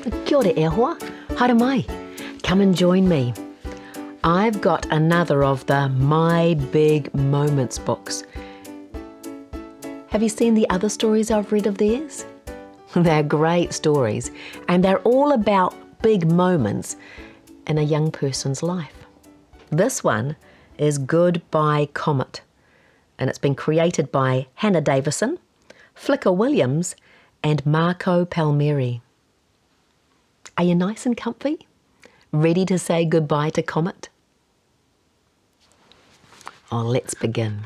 Kia ora e hoa, haere mai. Come and join me. I've got another of the My Big Moments books. Have you seen the other stories I've read of theirs? They're great stories, and they're all about big moments in a young person's life. This one is Goodbye Comet, and it's been created by Hannah Davison, Flicka Williams, and Marco Palmieri. Are you nice and comfy? Ready to say goodbye to Comet? Oh, let's begin.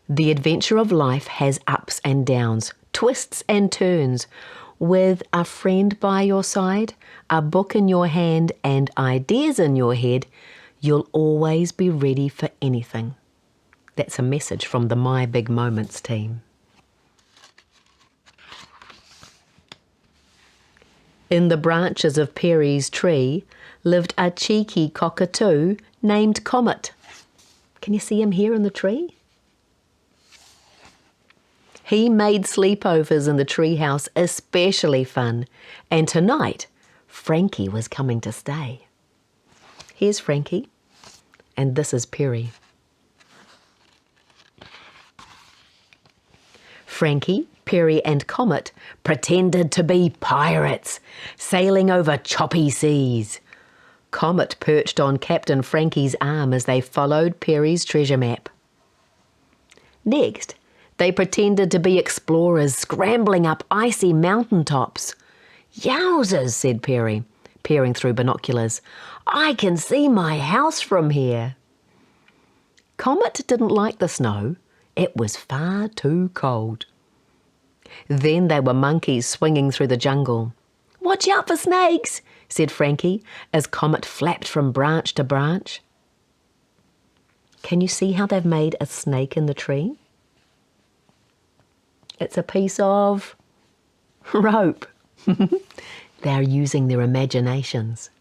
The adventure of life has ups and downs, twists and turns. With a friend by your side, a book in your hand, and ideas in your head, you'll always be ready for anything. That's a message from the My Big Moments team. In the branches of Perry's tree lived a cheeky cockatoo named Comet. Can you see him here in the tree? He made sleepovers in the treehouse especially fun, and tonight Frankie was coming to stay. Here's Frankie, and this is Perry. Frankie, Perry and Comet pretended to be pirates, sailing over choppy seas. Comet perched on Captain Frankie's arm as they followed Perry's treasure map. Next, they pretended to be explorers scrambling up icy mountaintops. "Yowzers," said Perry, peering through binoculars. "I can see my house from here." Comet didn't like the snow. It was far too cold. Then they were monkeys swinging through the jungle. "Watch out for snakes," said Frankie as Comet flapped from branch to branch. Can you see how they've made a snake in the tree? It's a piece of rope. They're using their imaginations.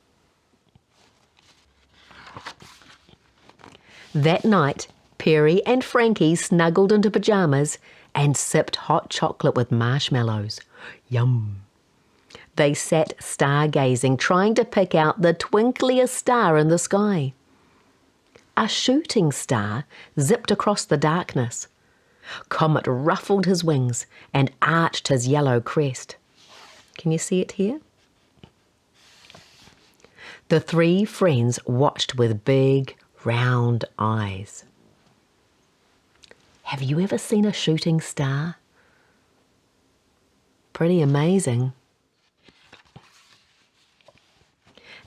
That night, Perry and Frankie snuggled into pajamas and sipped hot chocolate with marshmallows. Yum! They sat stargazing, trying to pick out the twinkliest star in the sky. A shooting star zipped across the darkness. Comet ruffled his wings and arched his yellow crest. Can you see it here? The three friends watched with big, round eyes. Have you ever seen a shooting star? Pretty amazing.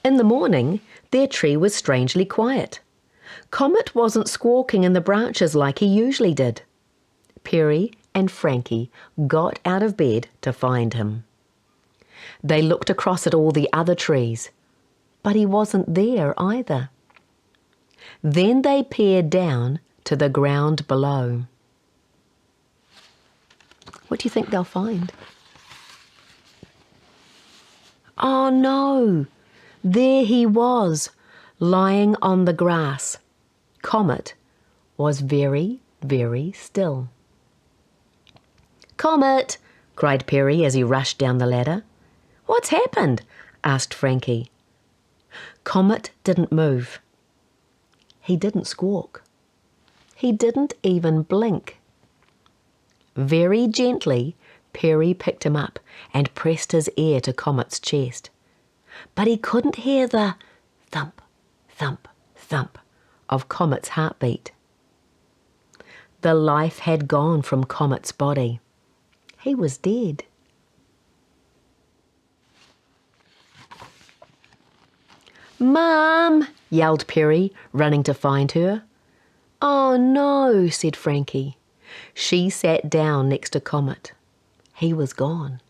In the morning, their tree was strangely quiet. Comet wasn't squawking in the branches like he usually did. Perry and Frankie got out of bed to find him. They looked across at all the other trees, but he wasn't there either. Then they peered down to the ground below. What do you think they'll find? Oh no! There he was, lying on the grass. Comet was very, very still. "Comet!" cried Perry as he rushed down the ladder. "What's happened?" asked Frankie. Comet didn't move. He didn't squawk. He didn't even blink. Very gently, Perry picked him up and pressed his ear to Comet's chest. But he couldn't hear the thump, thump, thump of Comet's heartbeat. The life had gone from Comet's body. He was dead. "Mum!" yelled Perry, running to find her. "Oh no," said Frankie. She sat down next to Comet. He was gone.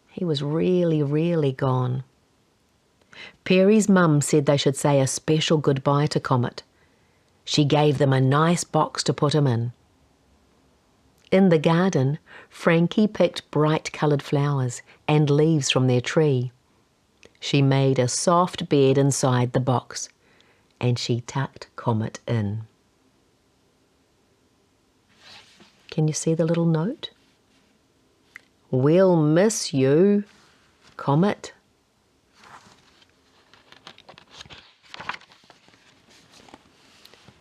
He was really, really gone. Perry's mum said they should say a special goodbye to Comet. She gave them a nice box to put him in. In the garden, Frankie picked bright-coloured flowers and leaves from their tree. She made a soft bed inside the box, and she tucked Comet in. Can you see the little note? We'll miss you, Comet.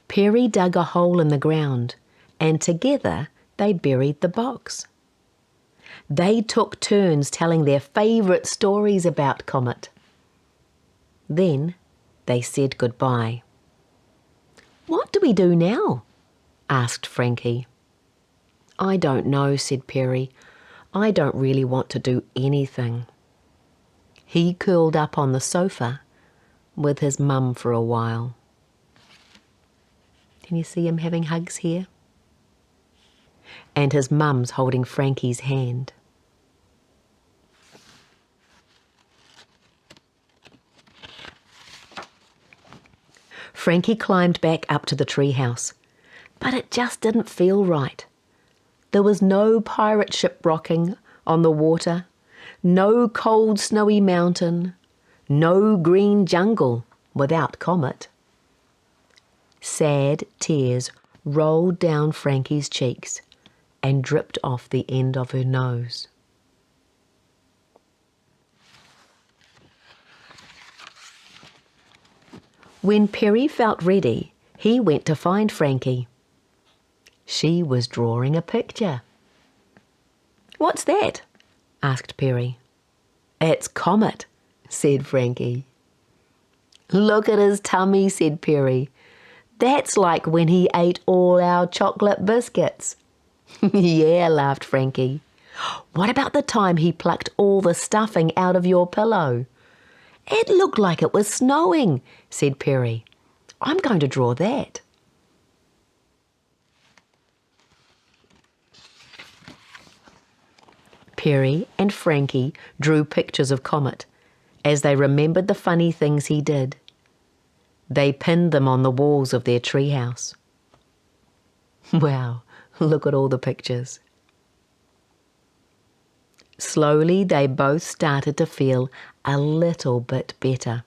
Perry dug a hole in the ground, and together they buried the box. They took turns telling their favourite stories about Comet. Then they said goodbye. "What do we do now?" asked Frankie. "I don't know," said Perry. "I don't really want to do anything." He curled up on the sofa with his mum for a while. Can you see him having hugs here? And his mum's holding Frankie's hand. Frankie climbed back up to the treehouse, but it just didn't feel right. There was no pirate ship rocking on the water, no cold snowy mountain, no green jungle without Comet. Sad tears rolled down Frankie's cheeks and dripped off the end of her nose. When Perry felt ready, he went to find Frankie. She was drawing a picture. "What's that?" asked Perry. "It's Comet," said Frankie. "Look at his tummy," said Perry. "That's like when he ate all our chocolate biscuits." "Yeah," laughed Frankie. "What about the time he plucked all the stuffing out of your pillow?" "It looked like it was snowing," said Perry. "I'm going to draw that." Perry and Frankie drew pictures of Comet as they remembered the funny things he did. They pinned them on the walls of their treehouse. Wow, look at all the pictures. Slowly, they both started to feel a little bit better.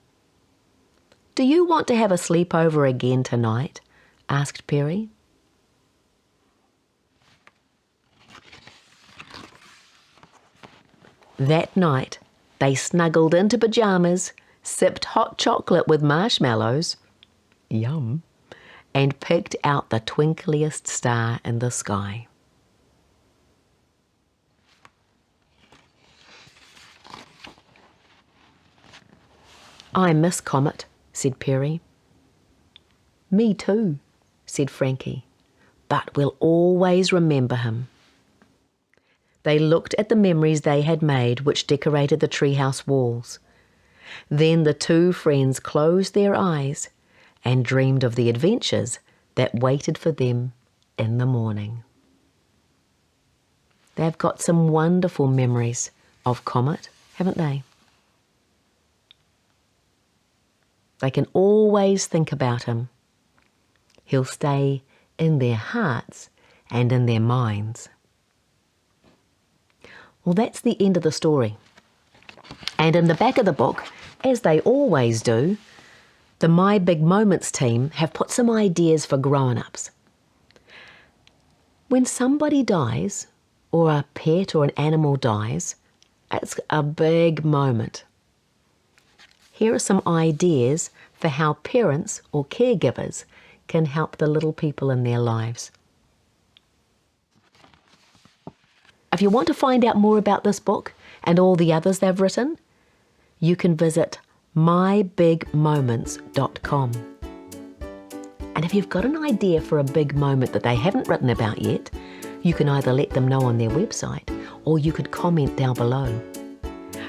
"Do you want to have a sleepover again tonight?" asked Perry. That night, they snuggled into pajamas, sipped hot chocolate with marshmallows, yum, and picked out the twinkliest star in the sky. "I miss Comet," said Perry. "Me too," said Frankie, "but we'll always remember him." They looked at the memories they had made which decorated the treehouse walls. Then the two friends closed their eyes and dreamed of the adventures that waited for them in the morning. They've got some wonderful memories of Comet, haven't they? They can always think about him. He'll stay in their hearts and in their minds. Well, that's the end of the story. And in the back of the book, as they always do, the My Big Moments team have put some ideas for grown-ups. When somebody dies, or a pet or an animal dies, it's a big moment. Here are some ideas for how parents or caregivers can help the little people in their lives. If you want to find out more about this book and all the others they've written, you can visit mybigmoments.com. And if you've got an idea for a big moment that they haven't written about yet, you can either let them know on their website or you could comment down below.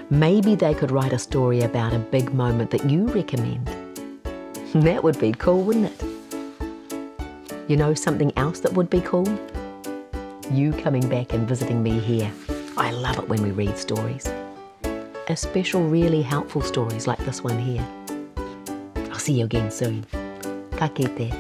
Maybe they could write a story about a big moment that you recommend. That would be cool, wouldn't it? You know something else that would be cool? You coming back and visiting me here. I love it when we read stories. Especially really helpful stories like this one here. I'll see you again soon. Ka kite.